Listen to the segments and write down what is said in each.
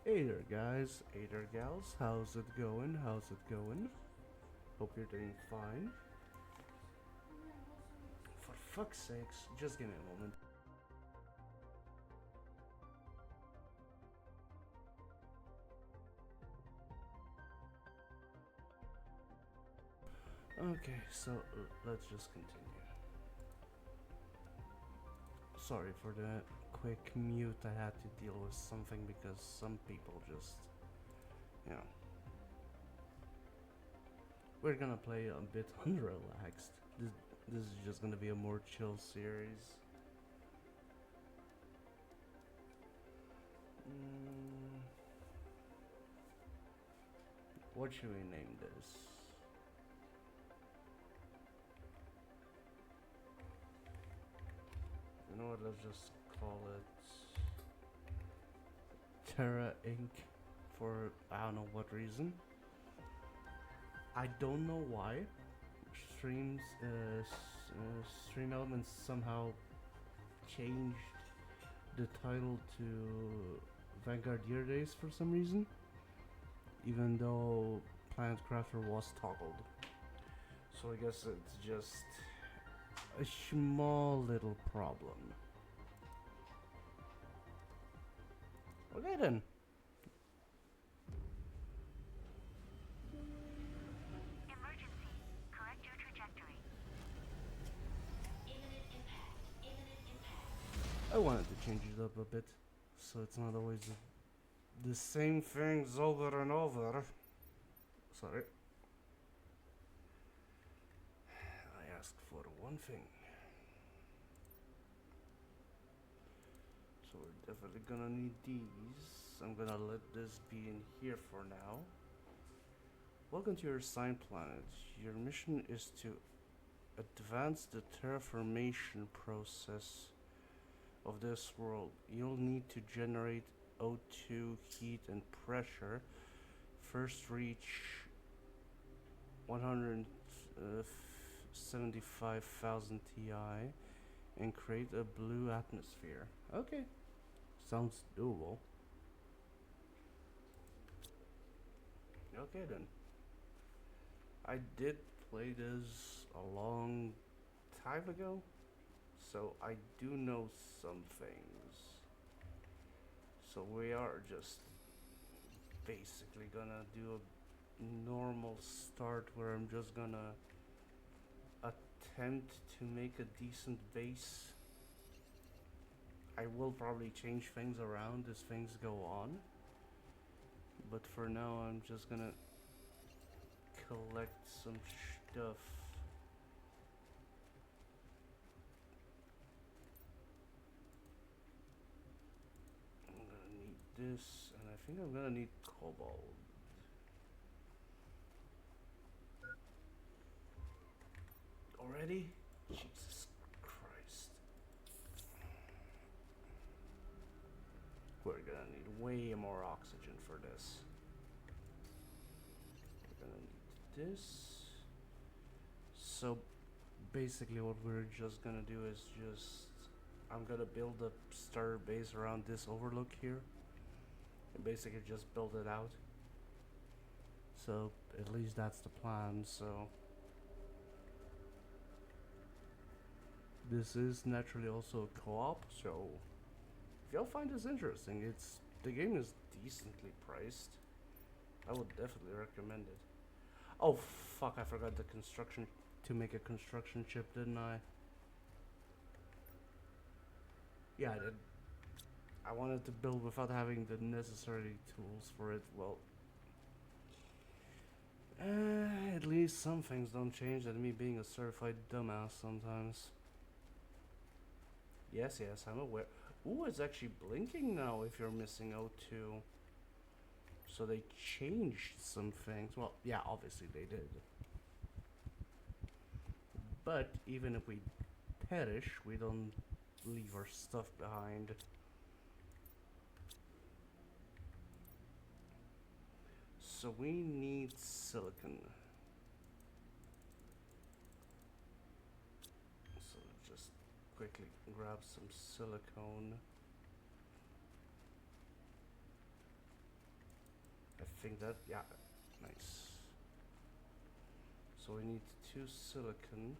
Hey there guys, hey there gals, how's it going, how's it going? Hope you're doing fine. For fuck's sakes, just give me a moment. Okay, so let's just continue. Sorry for the quick mute, I had to deal with something because some people just, you know. We're gonna play a bit unrelaxed. This is just gonna be a more chill series. What should we name this? You know what, let's just call it Terra Inc. for I don't know what reason. I don't know why. Stream Elements somehow changed the title to Vanguard Year Days for some reason, even though Planet Crafter was toggled. So I guess it's just a small little problem. Okay then. Emergency. Correct your trajectory. Imminent impact. Imminent impact. I wanted to change it up a bit, so it's not always the same things over and over. Sorry. I asked for one thing. So we're definitely gonna need these. I'm gonna let this be in here for now. Welcome to your assigned planet. Your mission is to advance the terraformation process of this world. You'll need to generate O2, heat, and pressure. First reach 175,000 Ti and create a blue atmosphere. Okay, sounds doable. Okay then. I did play this a long time ago, so I do know some things. So we are just basically gonna do a normal start where I'm just gonna attempt to make a decent base. I will probably change things around as things go on, but for now I'm just gonna collect some stuff. I'm gonna need this, and I think I'm gonna need cobalt. Already? Jesus Christ. We're gonna need way more oxygen for this. We're gonna need this. So basically what we're just gonna do is I'm gonna build a starter base around this overlook here. And basically just build it out. So at least that's the plan, so this is naturally also a co-op, so if y'all find this interesting, the game is decently priced. I would definitely recommend it. Oh fuck, I forgot to make a construction chip, didn't I? Yeah, I did. I wanted to build without having the necessary tools for it. Well, at least some things don't change than me being a certified dumbass sometimes. Yes, I'm aware. Ooh, it's actually blinking now if you're missing O2. So they changed some things. Well, yeah, obviously they did. But even if we perish, we don't leave our stuff behind. So we need silicon. So just quickly grab some silicone. think that, yeah, nice. So we need 2 silicon.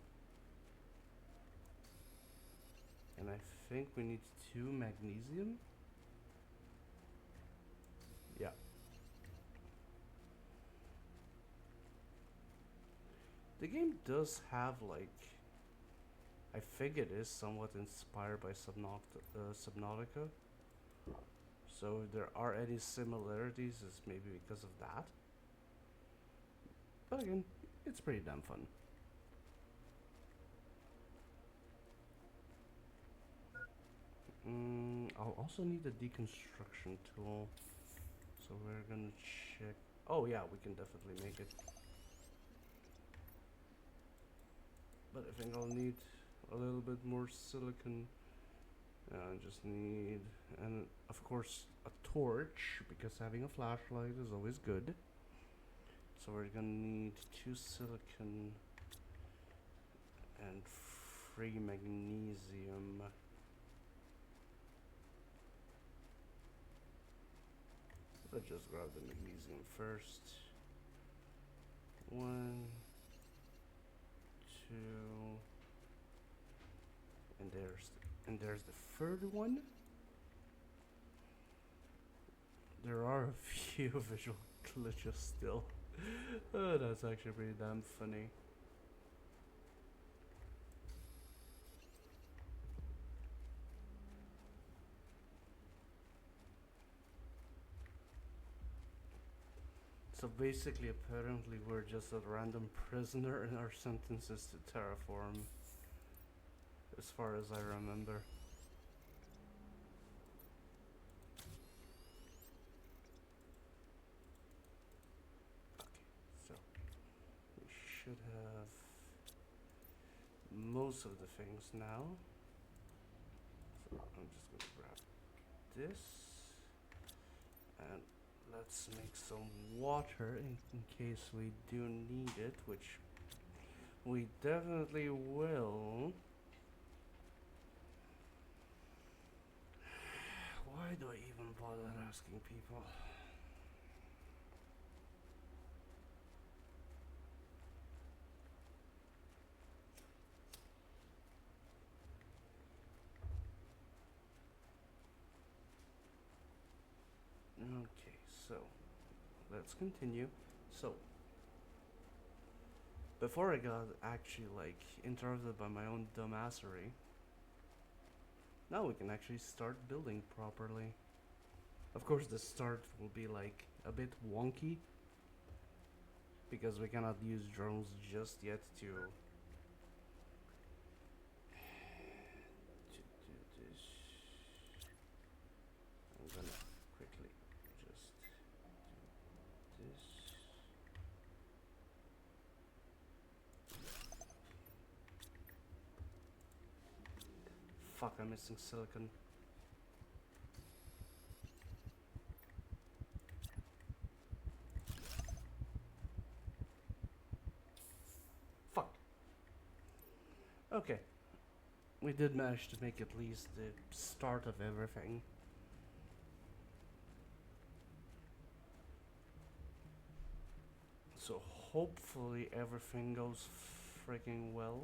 And I think we need 2 magnesium. Yeah. The game does have like, I think it is somewhat inspired by Subnautica. So if there are any similarities, it's maybe because of that. But again, it's pretty damn fun. I'll also need a deconstruction tool. So we're gonna check. Oh yeah, we can definitely make it. But I think I'll need a little bit more silicon. I just need, and of course, a torch, because having a flashlight is always good. So we're gonna need 2 silicon and 3 magnesium. Let's just grab the magnesium first. 1, 2, and there's the third one. There are a few visual glitches still. Oh, that's actually pretty damn funny. So basically, apparently, we're just a random prisoner and our sentence is to terraform, as far as I remember. Okay, so we should have most of the things now. So I'm just gonna grab this and let's make some water in case we do need it, which we definitely will. Why do I even bother asking people? Okay, so let's continue. So before I got actually like interrupted by my own dumbassery, now we can actually start building properly. Of course, the start will be like a bit wonky because we cannot use drones just yet to do this. I'm gonna quickly just do this. Fuck, I'm missing silicon. Fuck. Okay. We did manage to make at least the start of everything. So hopefully everything goes freaking well.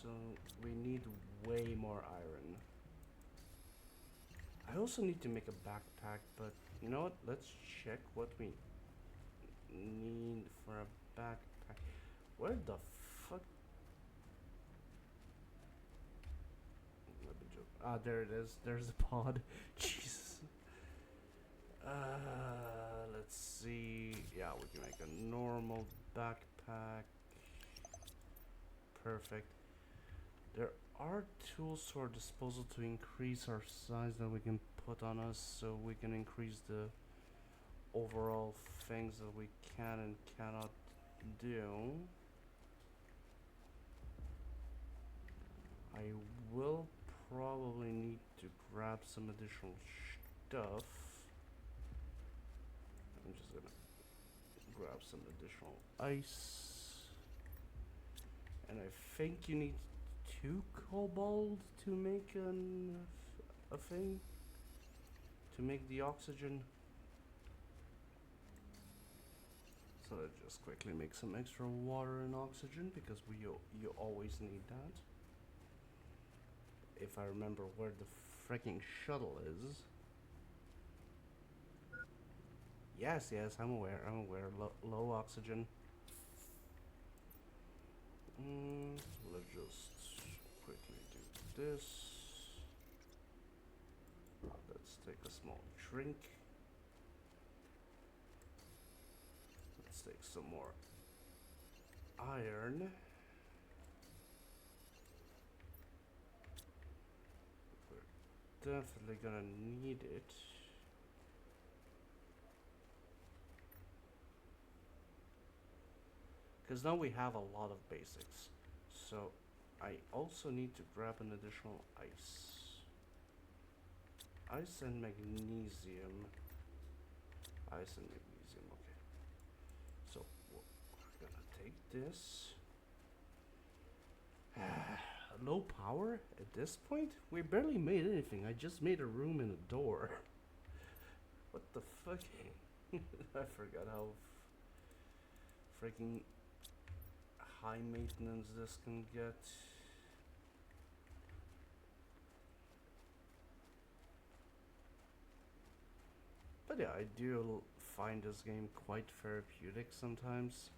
So we need way more iron. I also need to make a backpack, but you know what? Let's check what we need for a backpack. Where the fuck? Let me joke. Ah, there it is. There's the pod. Jesus. Let's see. Yeah, we can make a normal backpack. Perfect. There are tools to our disposal to increase our size that we can put on us, so we can increase the overall things that we can and cannot do. I will probably need to grab some additional stuff. I'm just gonna grab some additional ice. And I think you need 2 cobalt to make a thing. To make the oxygen. So let's just quickly make some extra water and oxygen because you always need that. If I remember where the freaking shuttle is. Yes, yes, I'm aware. I'm aware. Low oxygen. Let's just quickly do this. Let's take a small drink. Let's take some more iron. We're definitely gonna need it. Because now we have a lot of basics. So I also need to grab an additional ice. Ice and magnesium. Ice and magnesium, okay. So we're gonna take this. Low power at this point? We barely made anything. I just made a room and a door. What the fuck? I forgot how freaking high maintenance this can get. But yeah, I do find this game quite therapeutic sometimes.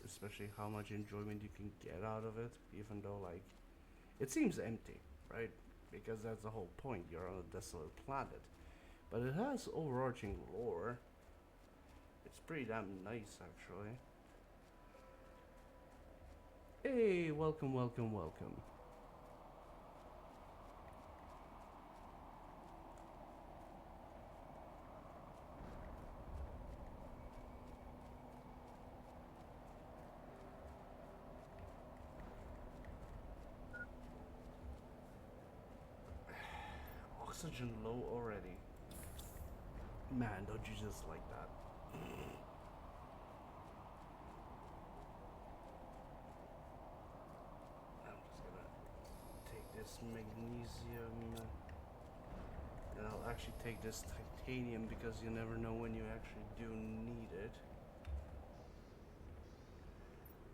Especially how much enjoyment you can get out of it, even though, like, it seems empty, right? Because that's the whole point, you're on a desolate planet. But it has overarching lore. It's pretty damn nice, actually. Hey, welcome, welcome, welcome. Oxygen low already. Man, don't you just like that? I'm just gonna take this magnesium. And I'll actually take this titanium because you never know when you actually do need it.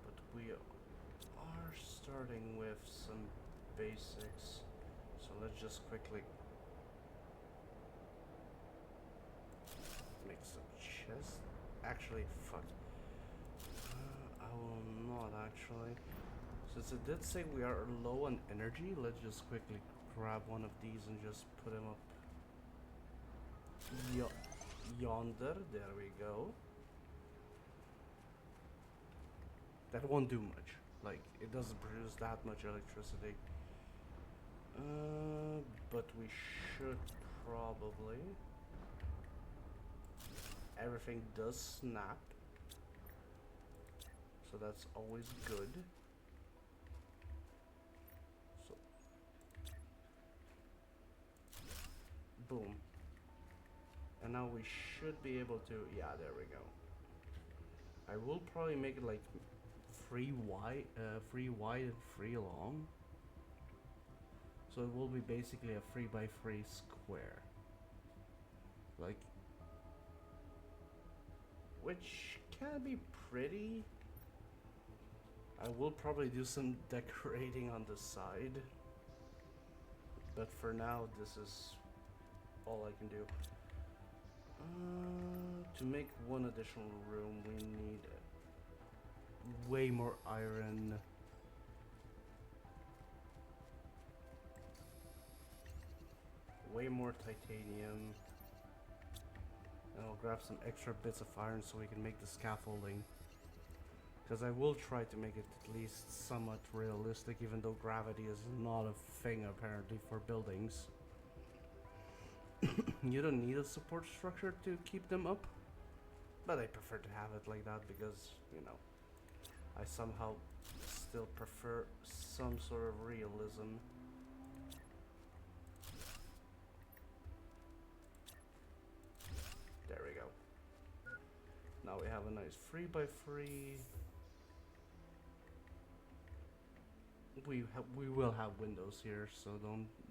But we are starting with some basics. So let's just quickly make some chests. Actually, fuck. I will not actually. Since it did say we are low on energy, let's just quickly grab one of these and just put him up yonder. There we go. That won't do much. Like, it doesn't produce that much electricity. But we should probably. Everything does snap. So that's always good. So. Boom. And now we should be able to. Yeah, there we go. I will probably make it like free wide and free long. So it will be basically a 3x3 square. Like, which can be pretty. I will probably do some decorating on the side. But for now, this is all I can do. To make one additional room, we need way more iron. Way more titanium. And I'll grab some extra bits of iron so we can make the scaffolding. Because I will try to make it at least somewhat realistic, even though gravity is not a thing apparently for buildings. You don't need a support structure to keep them up, but I prefer to have it like that because, you know, I somehow still prefer some sort of realism. There we go. Now we have a nice 3x3. We will have windows here, so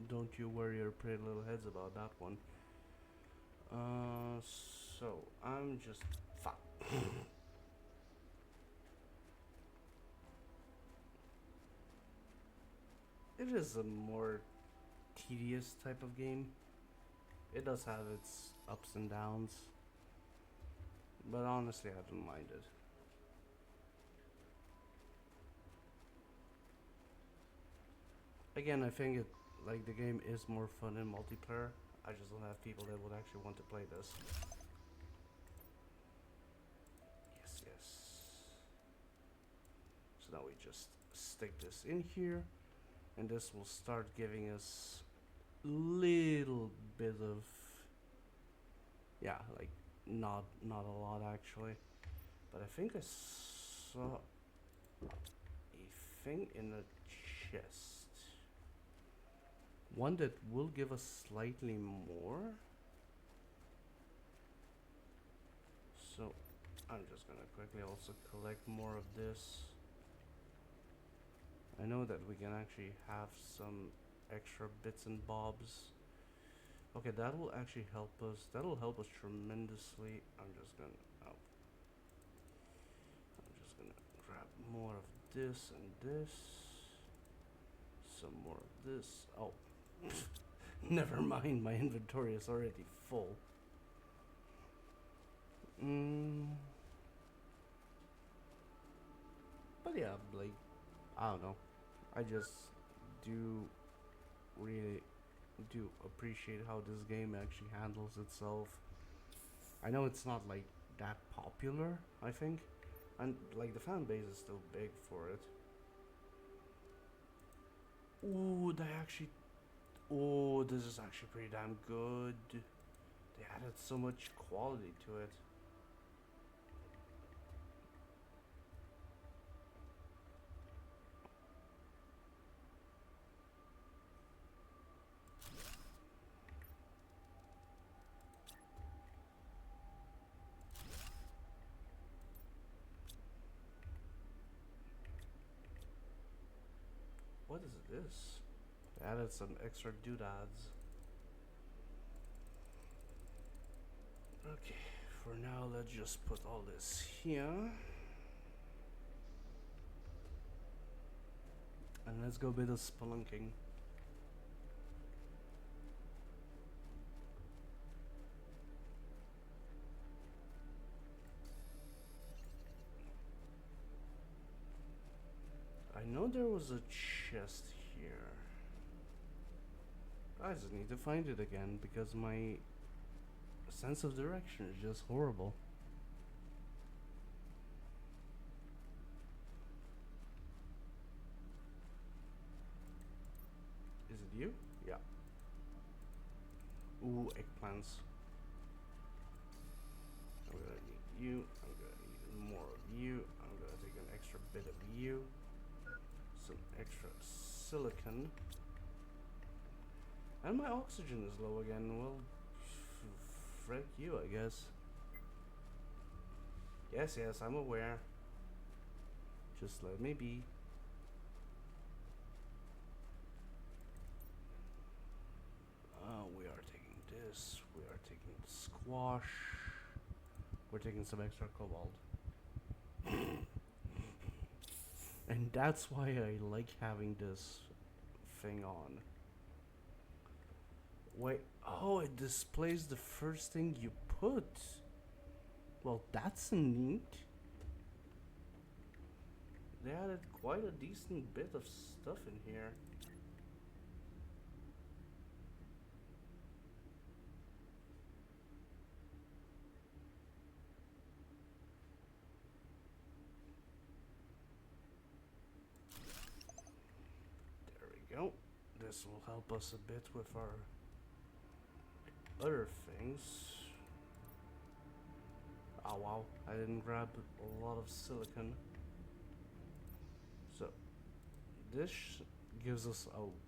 don't you worry your pretty little heads about that one. So So I'm just fuck. It is a more tedious type of game. It does have its ups and downs, but honestly, I don't mind it. Again, I think it like the game is more fun in multiplayer. I just don't have people that would actually want to play this. Yes, yes. So now we just stick this in here, and this will start giving us little bit of, yeah, like not a lot actually, but I think I saw a thing in the chest, one that will give us slightly more. So I'm just gonna quickly also collect more of this. I know that we can actually have some extra bits and bobs. Okay, that will actually help us. That'll help us tremendously. I'm just gonna grab more of this and this. Some more of this. Oh, never mind. My inventory is already full. But yeah, like I don't know. I just do really do appreciate how this game actually handles itself. I know it's not like that popular, I think, and like the fan base is still big for it. Ooh, they actually. Oh, this is actually pretty damn good. They added so much quality to it. What is this? They added some extra doodads. Okay, for now, let's just put all this here. And let's go a bit of spelunking. I know there was a chest here. I just need to find it again because my sense of direction is just horrible. Is it you? Yeah. Ooh, eggplants. I'm gonna need you. I'm gonna need more of you. I'm gonna take an extra bit of you. Some extra silicon. And my oxygen is low again. Well, frick you, I guess. Yes, yes, I'm aware. Just let me be. We are taking this. We are taking squash. We're taking some extra cobalt. And that's why I like having this thing on. Wait, oh, it displays the first thing you put. Well, that's neat. They added quite a decent bit of stuff in here. There we go. This will help us a bit with our other things. Oh wow, I didn't grab a lot of silicon. So this gives us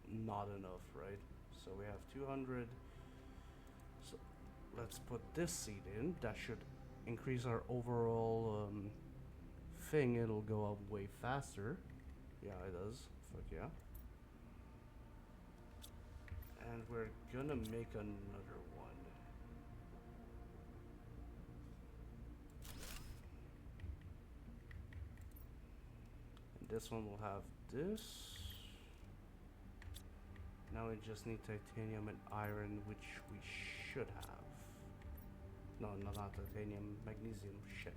not enough, right? So we have 200. So let's put this seed in. That should increase our overall thing. It'll go up way faster. Yeah, it does. Fuck yeah. And we're gonna make another one. This one will have this. Now we just need titanium and iron, which we should have. No, no, not titanium, magnesium, shit.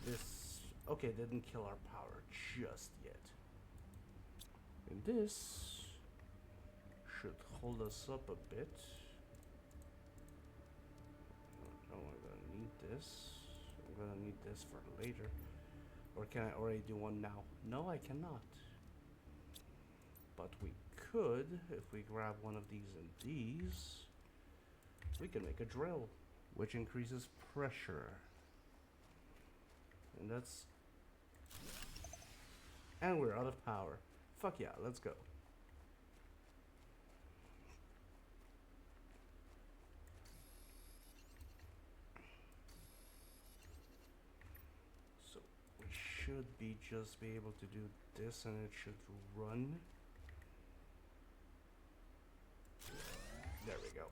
This, okay, didn't kill our power just yet. And this should hold us up a bit. Oh, I'm gonna need this. I'm gonna need this for later. Or can I already do one now? No, I cannot. But we could, if we grab one of these and these, we can make a drill, which increases pressure. And that's... And we're out of power. Fuck yeah, let's go. So we should just be able to do this and it should run. There we go.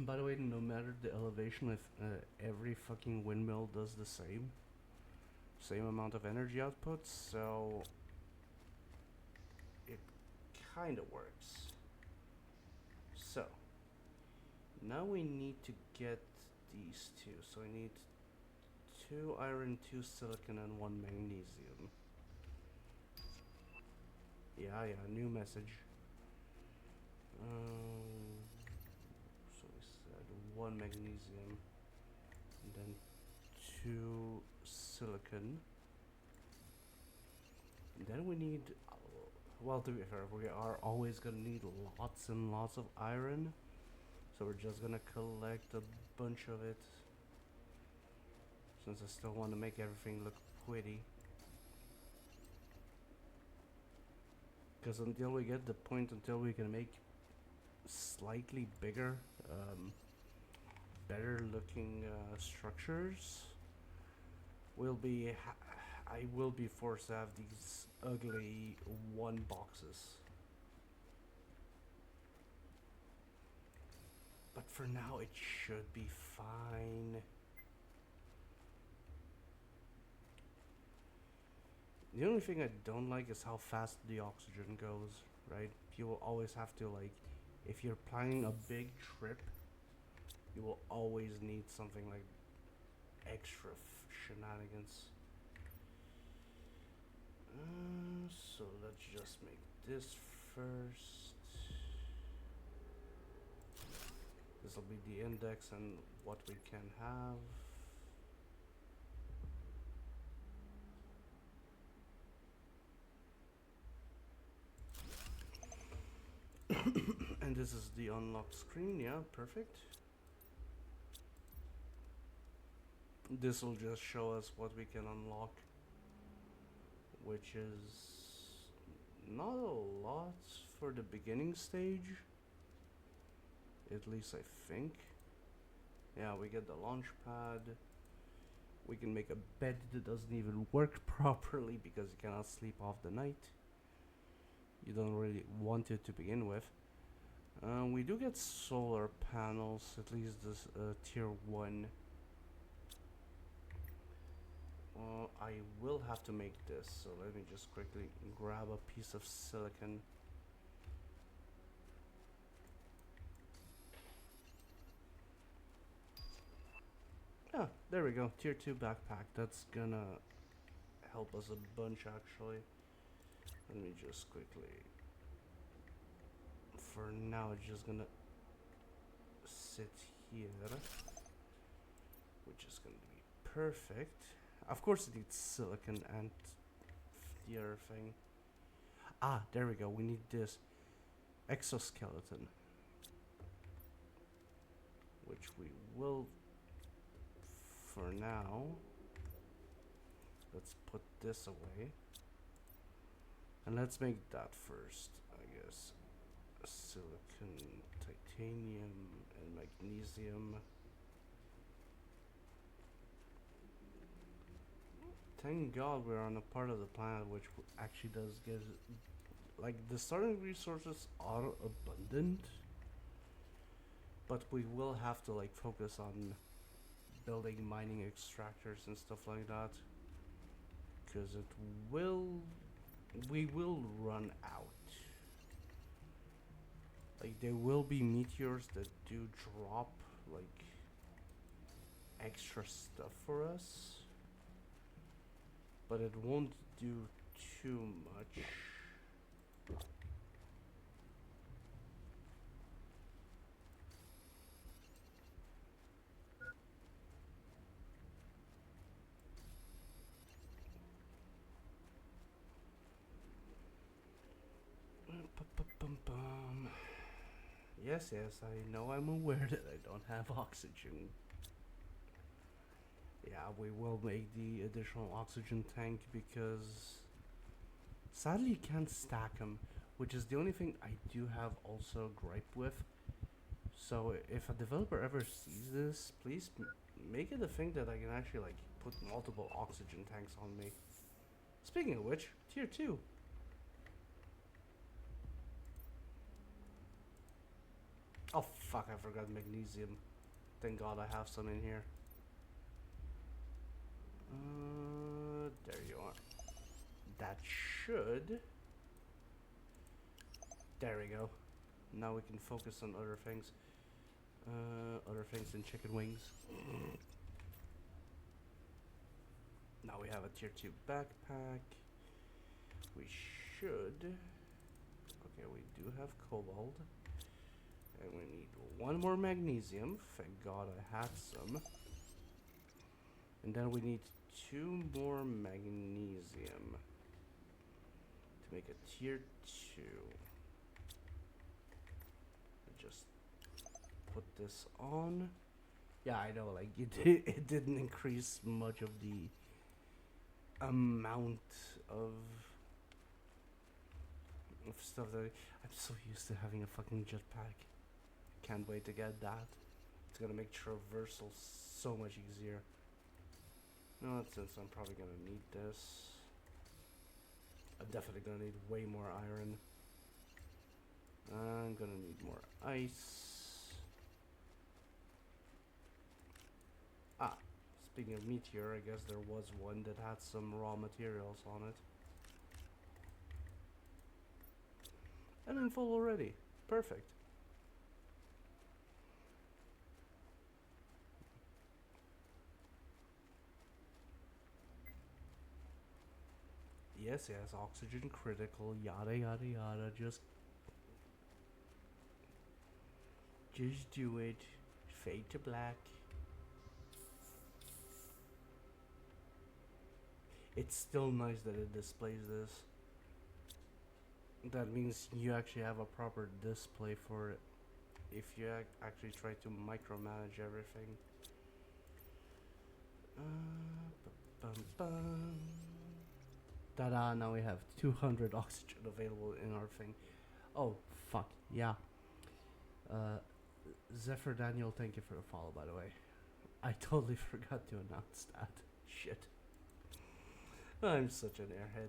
By the way, no matter the elevation, if every fucking windmill does the same amount of energy output, so it kind of works. So now we need to get these two. So I need 2 iron, 2 silicon, and 1 magnesium. Yeah, new message. So we said 1 magnesium, and then 2 silicon. And then we need, well, to be fair, we are always gonna need lots and lots of iron. So we're just gonna collect a bunch of it, since I still want to make everything look pretty. Because until we get the point, until we can make slightly bigger, better looking structures, I will be forced to have these ugly 1 boxes. But for now, it should be fine. The only thing I don't like is how fast the oxygen goes, right? You will always have to, like, if you're planning a big trip, you will always need something like extra shenanigans. So let's just make this first. This will be the index and what we can have. And this is the unlock screen, yeah, perfect. This will just show us what we can unlock, which is not a lot for the beginning stage, at least I think. Yeah, we get the launch pad. We can make a bed that doesn't even work properly because you cannot sleep off the night. You don't really want it to begin with. We do get solar panels, at least this tier 1. I will have to make this, so let me just quickly grab a piece of silicon. Ah, there we go, tier 2 backpack. That's gonna help us a bunch actually. Let me just quickly, for now it's just gonna sit here, which is gonna be perfect. Of course it needs silicon and the other thing. Ah, there we go, we need this exoskeleton, which we will for now. Let's put this away. And let's make that first, I guess. Silicon, titanium, and magnesium. Thank God we're on a part of the planet which actually does give, like, the starting resources are abundant. but we will have to like focus on building mining extractors and stuff like that, because it will we will run out. Like there will be meteors that do drop like extra stuff for us, but it won't do too much. Bum. Yes, yes, I know I'm aware that I don't have oxygen. Yeah, we will make the additional oxygen tank because sadly you can't stack them, which is the only thing I do have also gripe with. So if a developer ever sees this, please make it a thing that I can actually like put multiple oxygen tanks on me. Speaking of which, tier 2. Oh fuck, I forgot magnesium. Thank god I have some in here. There you are. That should... There we go. Now we can focus on other things. Other things than chicken wings. Now we have a tier 2 backpack. We should... Okay, we do have cobalt. And we need one more magnesium. Thank god I had some. And then we need 2 more magnesium to make a tier 2. Just put this on. Yeah, I know, like it didn't increase much of the amount of stuff that I'm so used to having a fucking jetpack. Can't wait to get that. It's gonna make traversal so much easier. No, since I'm probably gonna need this. I'm definitely gonna need way more iron. I'm gonna need more ice. Ah, speaking of meteor, I guess there was one that had some raw materials on it. And I'm full already. Perfect. Yes, yes, oxygen critical, yada yada yada, just do it. Fade to black. It's still nice that it displays this. That means you actually have a proper display for it. If you actually try to micromanage everything. Bum, bum. Ta-da, now we have 200 oxygen available in our thing. Oh, fuck, yeah. Zephyr Daniel, thank you for the follow, by the way. I totally forgot to announce that. Shit. I'm such an airhead.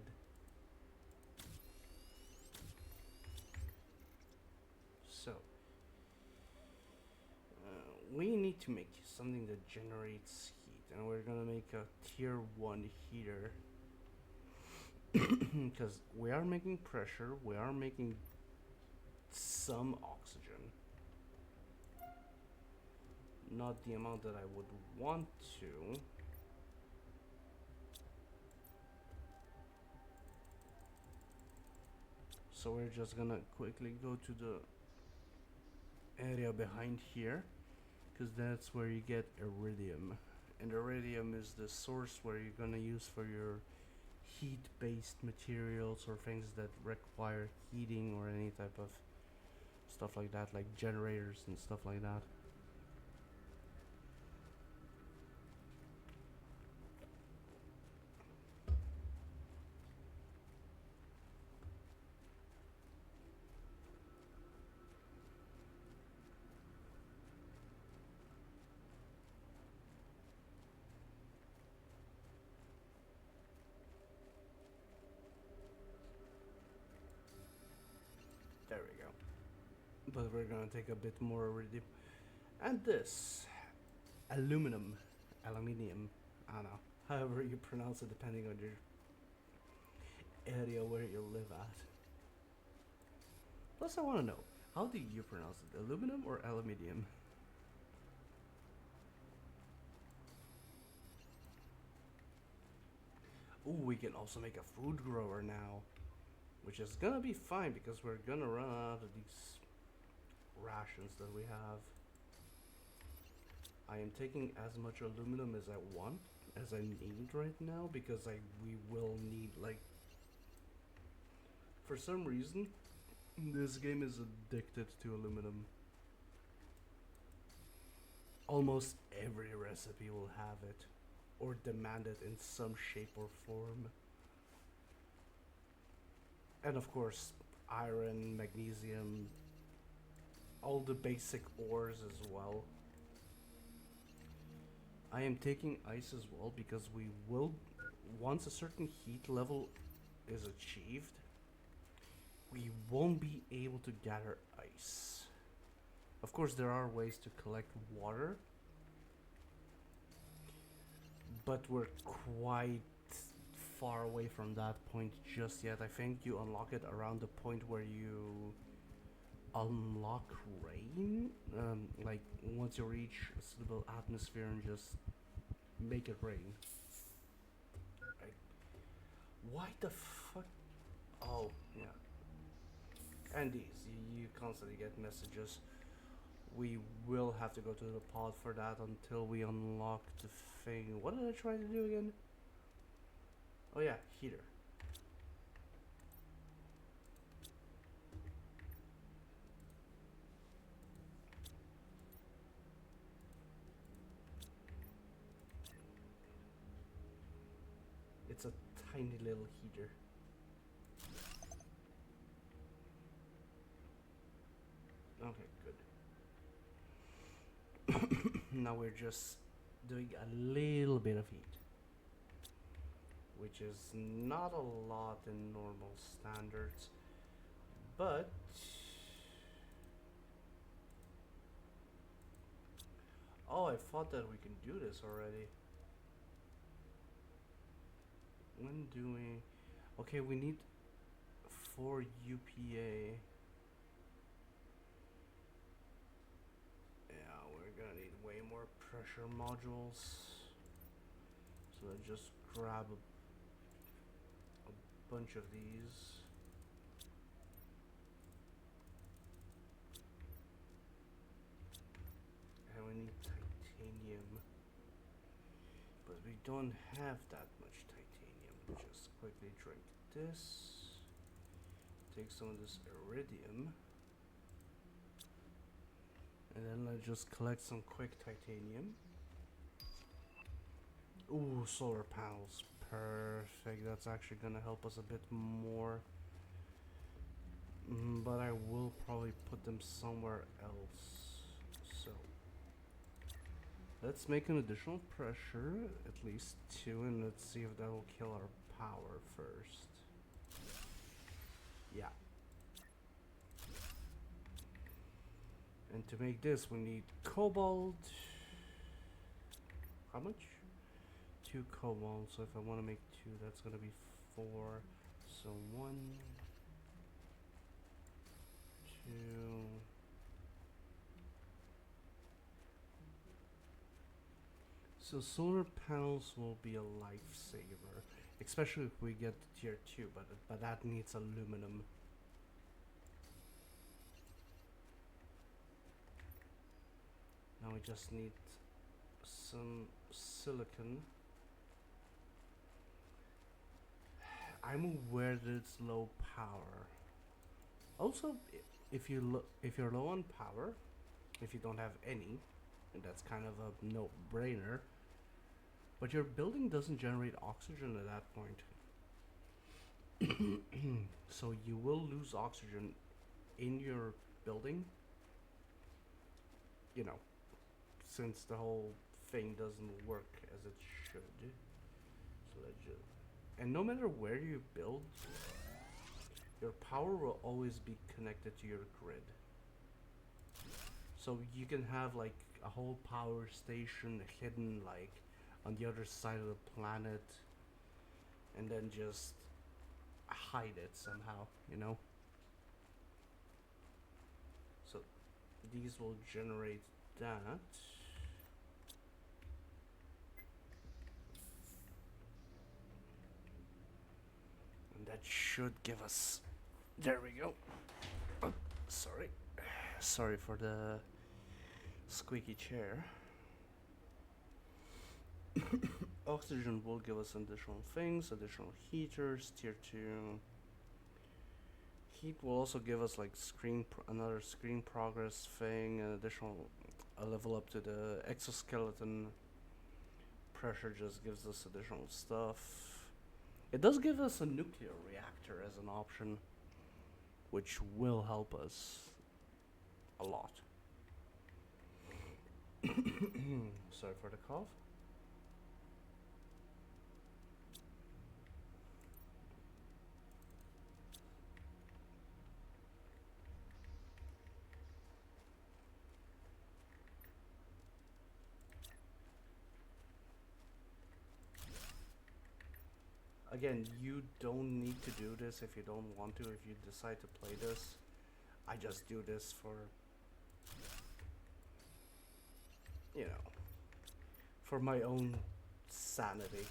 So, we need to make something that generates heat, and we're gonna make a tier 1 heater. Because we are making pressure, we are making some oxygen. Not the amount that I would want to. So we're just gonna quickly go to the area behind here, because that's where you get iridium. And iridium is the source where you're gonna use for your heat-based materials or things that require heating or any type of stuff like that, like generators and stuff like that. There we go. But we're gonna take a bit more iridium. And this aluminium, I don't know, however you pronounce it depending on your area where you live at. Plus, I want to know, how do you pronounce it, aluminum or aluminium? Ooh, we can also make a food grower now, which is gonna be fine because we're gonna run out of these rations that we have. I am taking as much aluminum as I want, as I need right now, because we will need, like, for some reason, this game is addicted to aluminum. Almost every recipe will have it, or demand it in some shape or form. And of course, iron, magnesium, all the basic ores as well. I am taking ice as well because we will, once a certain heat level is achieved, we won't be able to gather ice. Of course, there are ways to collect water, but we're quite far away from that point just yet. I think you unlock it around the point where you unlock rain. Like once you reach a suitable atmosphere and just make it rain. Right. Why the fuck? Oh, yeah. And these, you constantly get messages. We will have to go to the pod for that until we unlock the thing. What did I try to do again? Oh yeah, heater. It's a tiny little heater. Okay, good. Now we're just doing a little bit of heat, which is not a lot in normal standards, but oh, I thought that we can do this already. When doing, okay, we need 4 UPA. Yeah, we're gonna need way more pressure modules. So let's just grab a bunch of these. And we need titanium. But we don't have that much titanium. Just quickly drink this. Take some of this iridium. And then let's just collect some quick titanium. Ooh, solar panels. Perfect. That's actually gonna help us a bit more. But I will probably put them somewhere else. So let's make an additional pressure, at least 2, and let's see if that will kill our power first. Yeah. And to make this, we need cobalt. How much? 2 cobalt. So if I want to make 2, that's gonna be 4. So 1, 2. So solar panels will be a lifesaver, especially if we get to tier 2. But that needs aluminum. Now we just need some silicon. I'm aware that it's low power. Also, if you're low on power, if you don't have any, and that's kind of a no-brainer. But your building doesn't generate oxygen at that point. So you will lose oxygen in your building. You know, since the whole thing doesn't work as it should. So let's just, and no matter where you build, your power will always be connected to your grid. So you can have like a whole power station hidden like on the other side of the planet and then just hide it somehow, you know? So these will generate that. And that should give us. There we go. Oh, sorry. Sorry for the squeaky chair. Oxygen will give us additional things, additional heaters, tier 2. Heat will also give us like another screen progress thing, an additional a level up to the exoskeleton. Pressure just gives us additional stuff. It does give us a nuclear reactor as an option, which will help us a lot. Sorry for the cough. Again, you don't need to do this if you don't want to. If you decide to play this, I just do this for, you know, for my own sanity.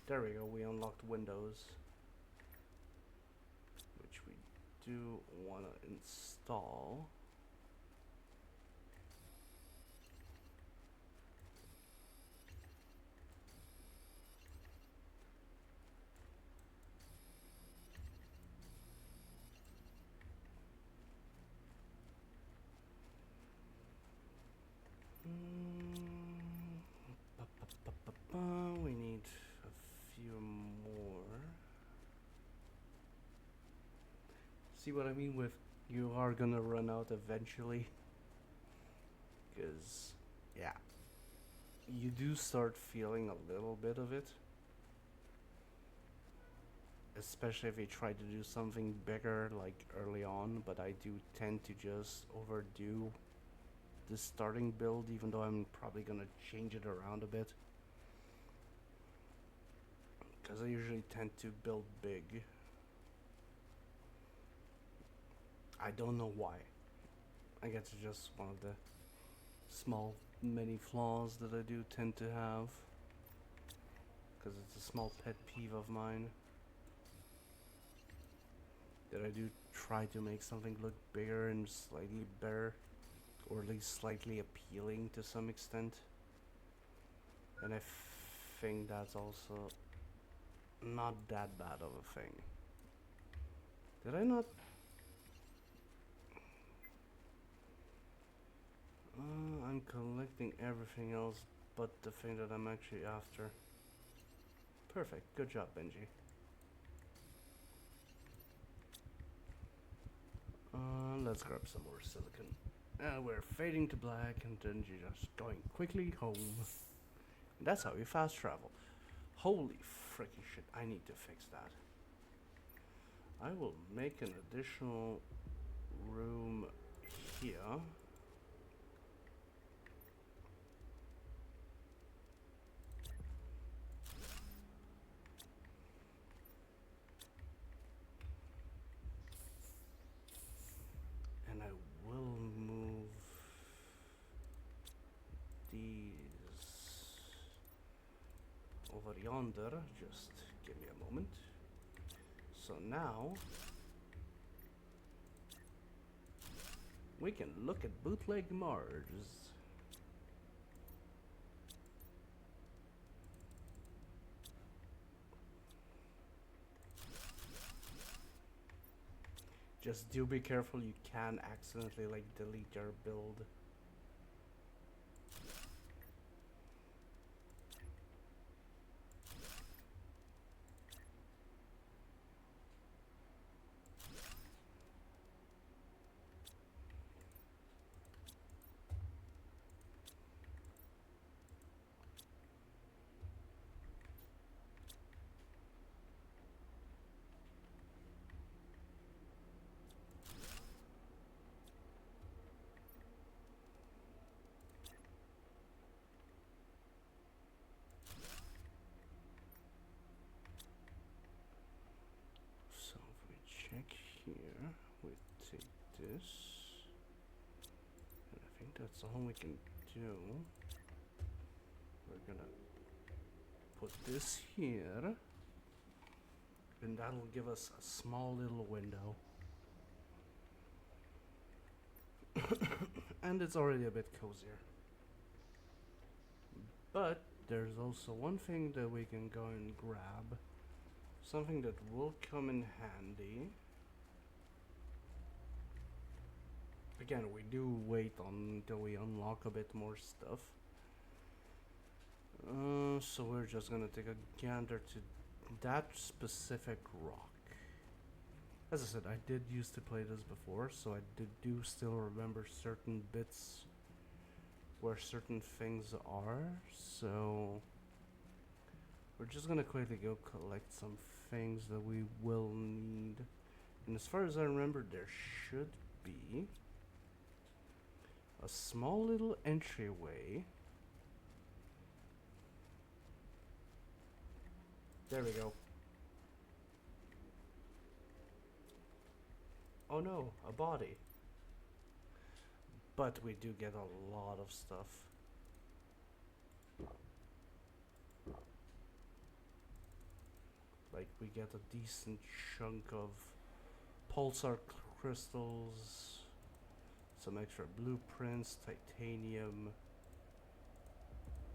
There we go, we unlocked Windows, which we do want to install. We need a few more. See what I mean with you are gonna run out eventually? Because, yeah, you do start feeling a little bit of it. Especially if you try to do something bigger like early on, but I do tend to just overdo the starting build, even though I'm probably gonna change it around a bit. Because I usually tend to build big. I don't know why. I guess it's just one of the small many flaws that I do tend to have. Because it's a small pet peeve of mine. That I do try to make something look bigger and slightly better. Or at least slightly appealing to some extent. And I think that's also not that bad of a thing. Did I not? I'm collecting everything else but the thing that I'm actually after. Perfect. Good job, Benji. Let's grab some more silicon. We're fading to black and then you're just going quickly home. That's how you fast travel. Holy freaking shit, I need to fix that. I will make an additional room here. And I will move these over yonder. Just give me a moment. So now we can look at bootleg Mars. Just do be careful, you can accidentally like delete your build. that's all we can do. We're gonna put this here, and that'll give us a small little window. And it's already a bit cozier. But there's also one thing that we can go and grab. Something that will come in handy. Again, we do wait until we unlock a bit more stuff. So we're just gonna take a gander to that specific rock. As I said, I did used to play this before, so I do still remember certain bits where certain things are. So we're just gonna quickly go collect some things that we will need. And as far as I remember, there should be a small little entryway. There we go. Oh no, a body. But we do get a lot of stuff. Like, we get a decent chunk of pulsar crystals, some extra blueprints, titanium,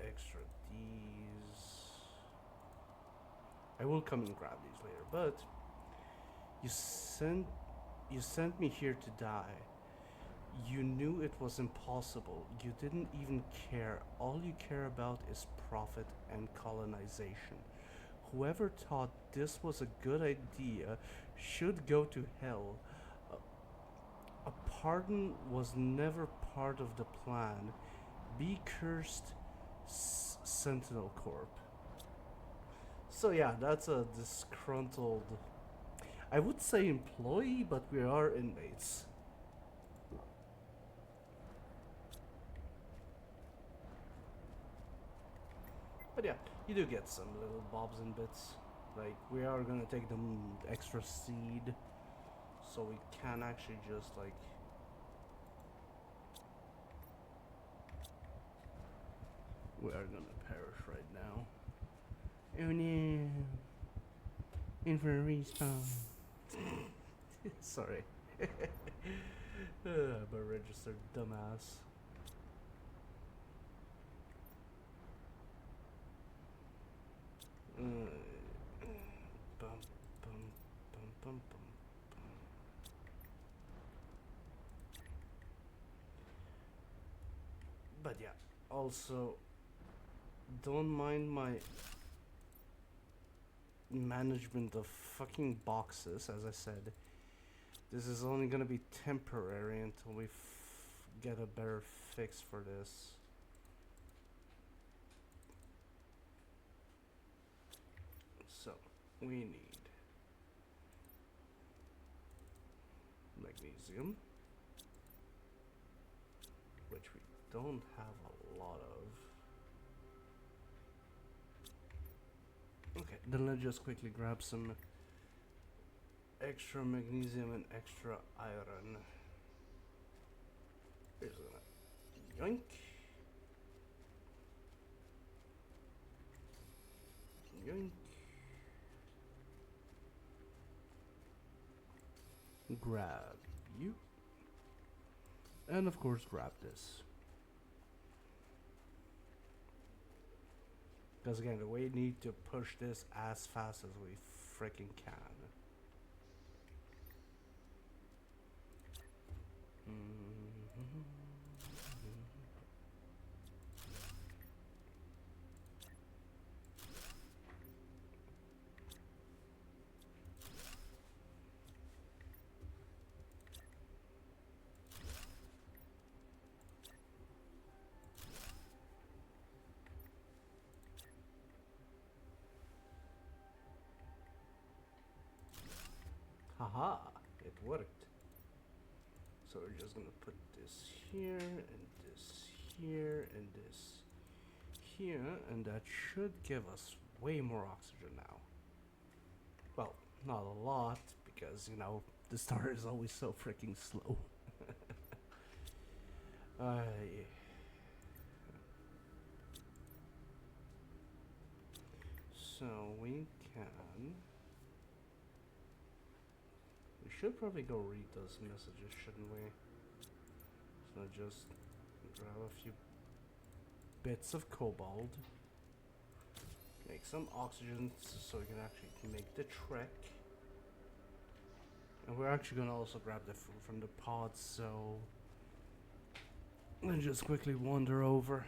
extra these. I will come and grab these later, but you sent me here to die. You knew it was impossible. You didn't even care. All you care about is profit and colonization. Whoever thought this was a good idea should go to hell. A pardon was never part of the plan. Be cursed, Sentinel Corp. So yeah, that's a disgruntled, I would say employee, but we are inmates. But yeah, you do get some little bobs and bits. Like, we are gonna take the extra seed, so we can actually just, like... We are gonna perish right now. Oh no. In for a respawn. Sorry. I'm a registered dumbass. Bum, bum, bum, bum, bum, bum. But yeah, also, don't mind my management of fucking boxes. As I said, this is only gonna be temporary until we get a better fix for this. So, we need magnesium, which we don't have a lot of. Okay, then let's just quickly grab some extra magnesium and extra iron. Here's gonna yoink. Yoink. Grab you. And of course grab this. Because again, we need to push this as fast as we freaking can. Haha, it worked. So we're just gonna put this here, and this here, and this here, and that should give us way more oxygen now. Well, not a lot, because, you know, the starter is always so freaking slow. I. So we can. We should probably go read those messages, shouldn't we? So just grab a few bits of cobalt, make some oxygen so we can actually make the trek. And we're actually gonna also grab the food from the pods, so let's just quickly wander over.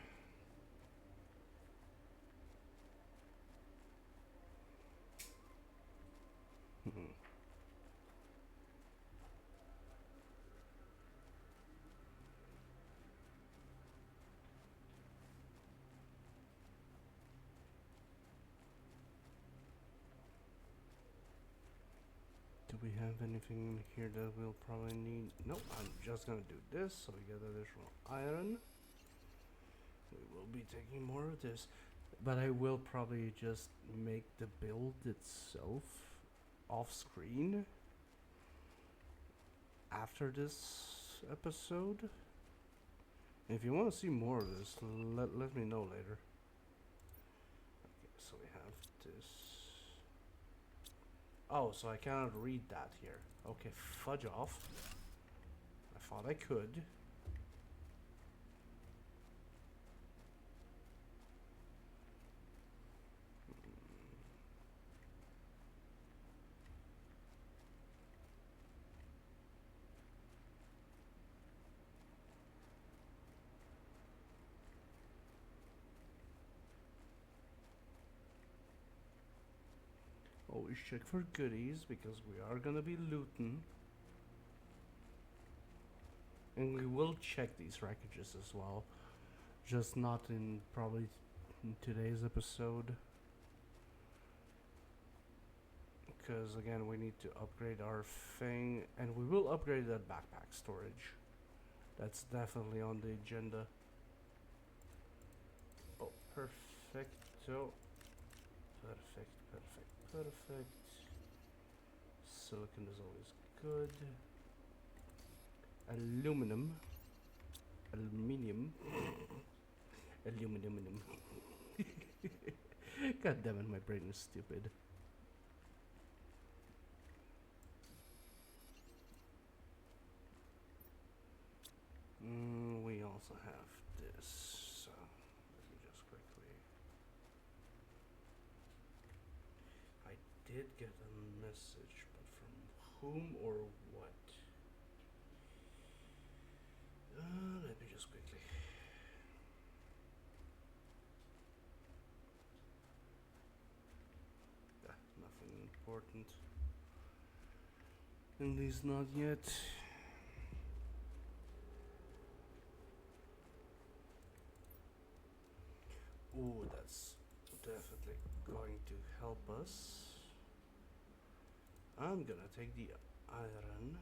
Do we have anything in here that we'll probably need? Nope, I'm just gonna do this so we get additional iron. We will be taking more of this, but I will probably just make the build itself off screen after this episode. If you want to see more of this, let me know later. Okay, so we have this. Oh, so I cannot read that here. Okay, fudge off. I thought I could. Always check for goodies because we are gonna be looting. And we will check these wreckages as well. Just not in probably in today's episode. Because again, we need to upgrade our thing. And we will upgrade that backpack storage. That's definitely on the agenda. Oh, perfecto. Perfect, perfect, perfect. Silicon is always good. Aluminum. Aluminium. Aluminum. God damn it, my brain is stupid. We also have this. So let me just quickly. I did get a message, but from whom or what? Let me just quickly. Nothing important. At least not yet. Ooh, that's definitely going to help us. I'm gonna take the iron.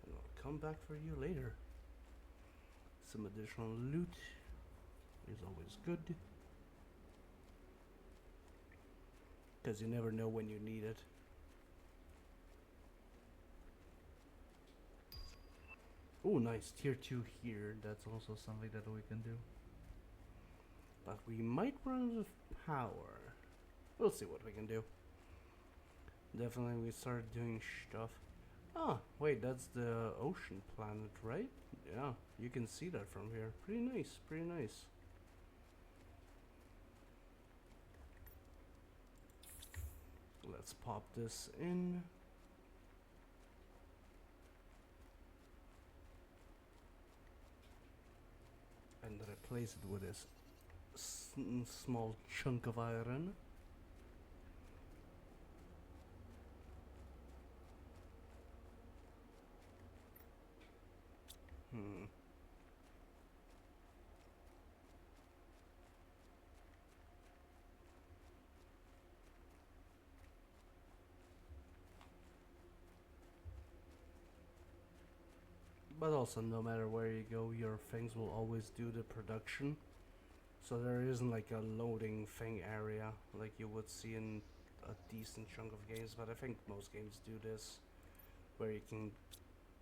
And I'll come back for you later. Some additional loot is always good. Because you never know when you need it. Oh, nice. Tier 2 here. That's also something that we can do. But we might run out of power. We'll see what we can do. Definitely we start doing stuff. Ah, wait, that's the ocean planet, right? Yeah, you can see that from here. Pretty nice, pretty nice. Let's pop this in. And replace it with this small chunk of iron. But also, no matter where you go, your things will always do the production. So there isn't like a loading thing area like you would see in a decent chunk of games, but I think most games do this. where you can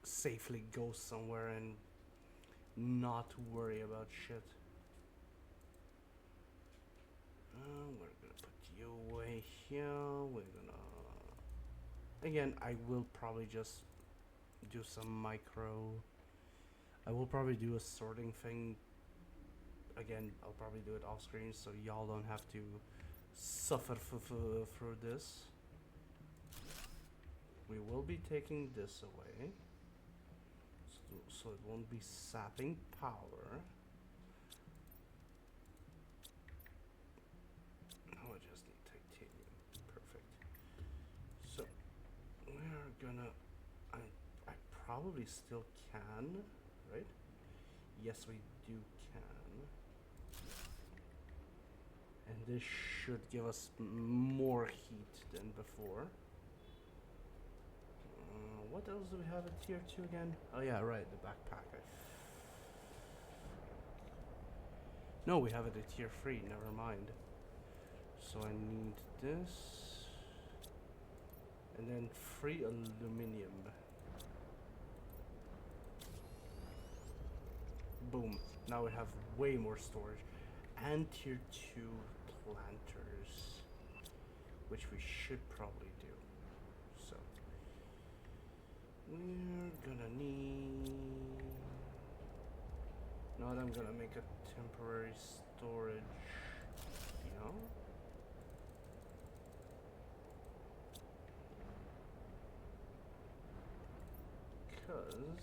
safely go somewhere and not worry about shit. We're gonna put you away here. We're gonna. Again, I will probably just do some micro. I will probably do a sorting thing. Again, I'll probably do it off screen so y'all don't have to suffer through this. We will be taking this away so it won't be sapping power. Now I just need titanium. Perfect. So we're gonna. I probably still can, right? Yes, we do can. And this should give us more heat than before. What else do we have at tier 2 again? Oh yeah, right, the backpack. No, we have it at tier 3, never mind. So I need this. And then 3 aluminium. Boom. Now we have way more storage. And tier 2 planters. Which we should probably do. So we're gonna need. Now I'm gonna make a temporary storage, you know? Because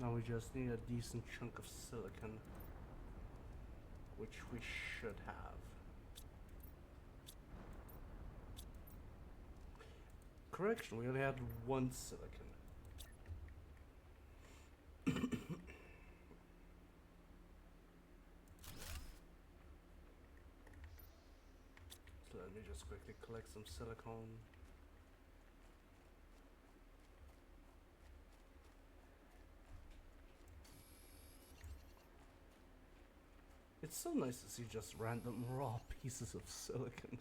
now we just need a decent chunk of silicon, which we should have. Correction, we only had 1 silicon. So let me just quickly collect some silicone. It's so nice to see just random raw pieces of silicon.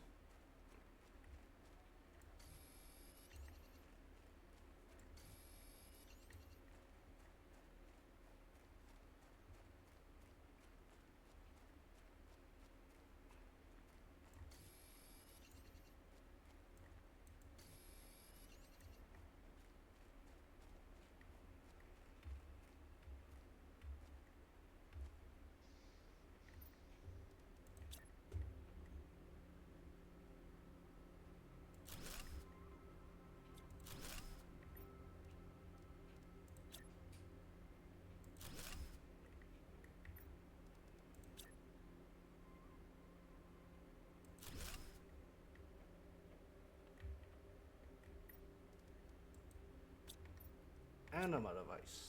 And I'm out of ice.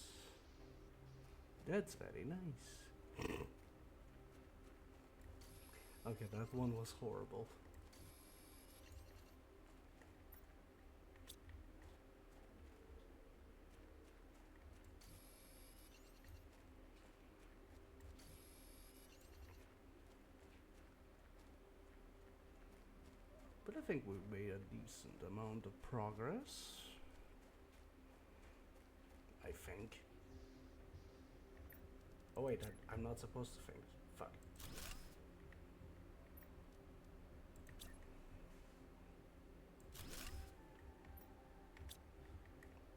That's very nice. Okay, that one was horrible. But I think we've made a decent amount of progress. I think. Oh wait, I'm not supposed to think. Fuck.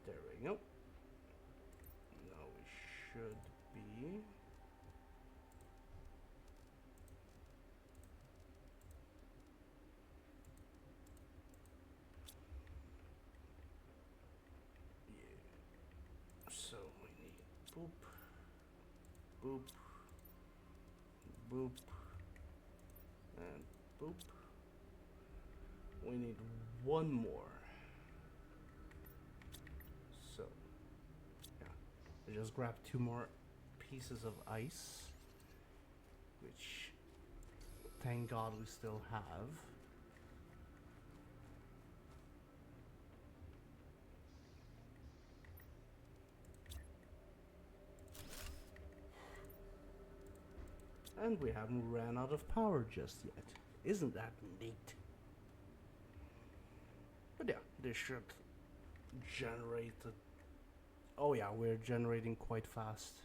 There we go. Now we should be. Yeah. So we need boop, boop, boop, and boop. We need one more. So, yeah. I just grabbed 2 more pieces of ice, which thank God we still have. And we haven't ran out of power just yet. Isn't that neat? But yeah, they should generate it. Oh yeah, we're generating quite fast.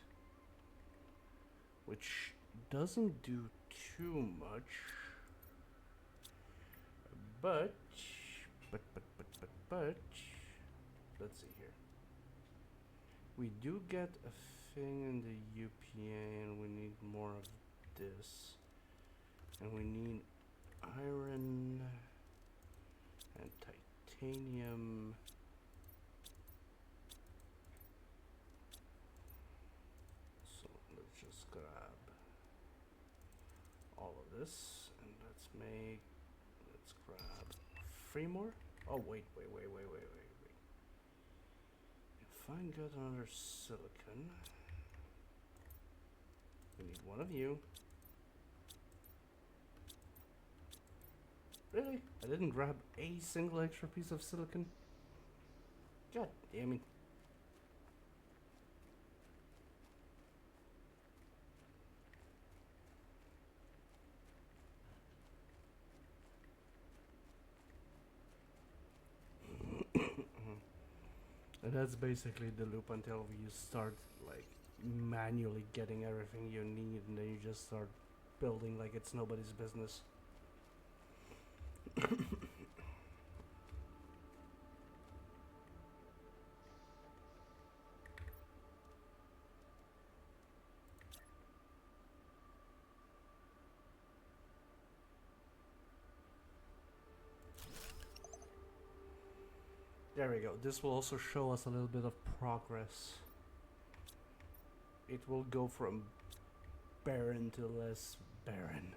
Which doesn't do too much. But, but, let's see here. We do get a thing in the UPA and we need more of this. And we need iron and titanium. So let's just grab all of this and let's grab 3 more. Oh, wait. If I get another silicon, we need one of you. Really? I didn't grab a single extra piece of silicon? God damn it. And that's basically the loop until you start like manually getting everything you need and then you just start building like it's nobody's business. There we go. This will also show us a little bit of progress. It will go from barren to less barren.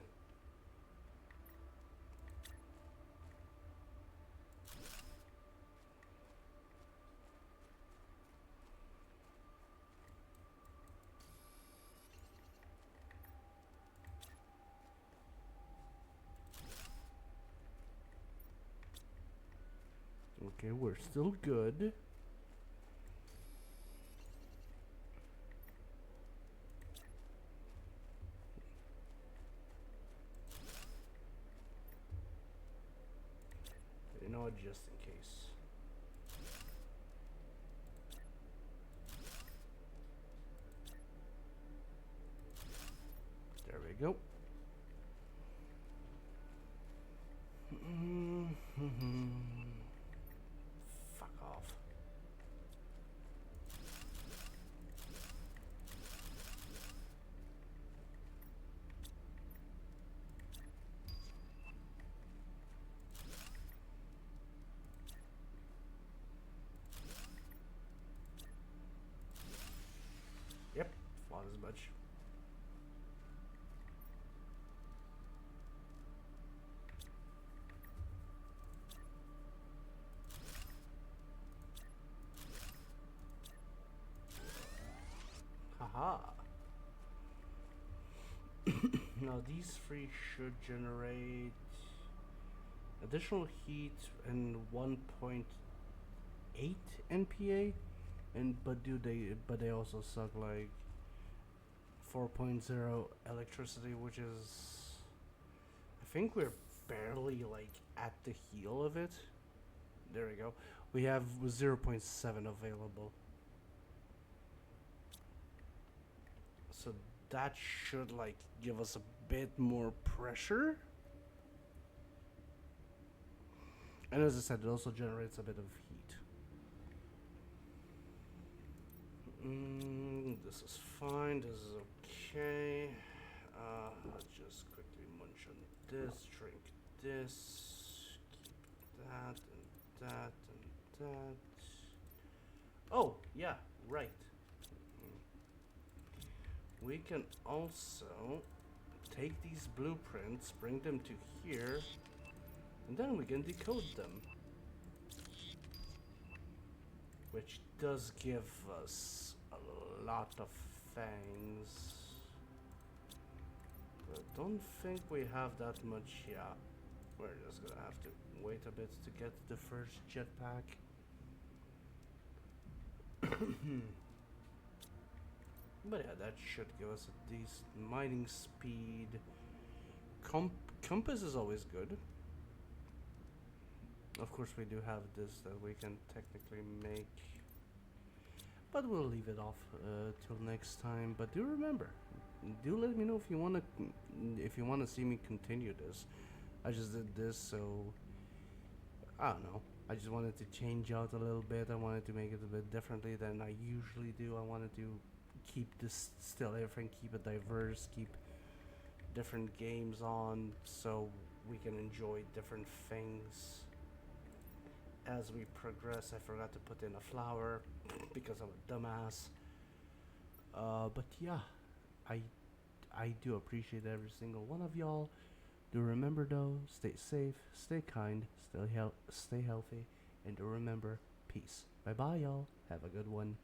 Okay, we're still good. You know what, just in case. There we go. Fuck off. Yep, flawed as much. Haha. Now these 3 should generate additional heat and 1.8 NPA, and but they also suck like 4.0 electricity, which is I think we're barely like at the heel of it. There we go. We have 0.7 available. So that should like give us a bit more pressure. And as I said, it also generates a bit of heat. This is fine. This is okay. Let's just quickly munch on this, drink this, keep that and that and that. Oh, yeah, right. We can also take these blueprints, bring them to here, and then we can decode them. Which does give us a lot of things. But I don't think we have that much. Yeah, we're just gonna have to wait a bit to get the first jetpack. But yeah, that should give us a decent mining speed. Compass is always good. Of course, we do have this that we can technically make, but we'll leave it off till next time. But do remember, do let me know if you wanna see me continue this. I just did this, so I don't know. I just wanted to change out a little bit. I wanted to make it a bit differently than I usually do. I wanted to keep this still everything, keep it diverse, keep different games on, so we can enjoy different things as we progress. I forgot to put in a flower because I'm a dumbass. But yeah, I I do appreciate every single one of y'all. Do remember though, stay safe, stay kind, stay healthy, and do remember, peace. Bye bye, y'all. Have a good one.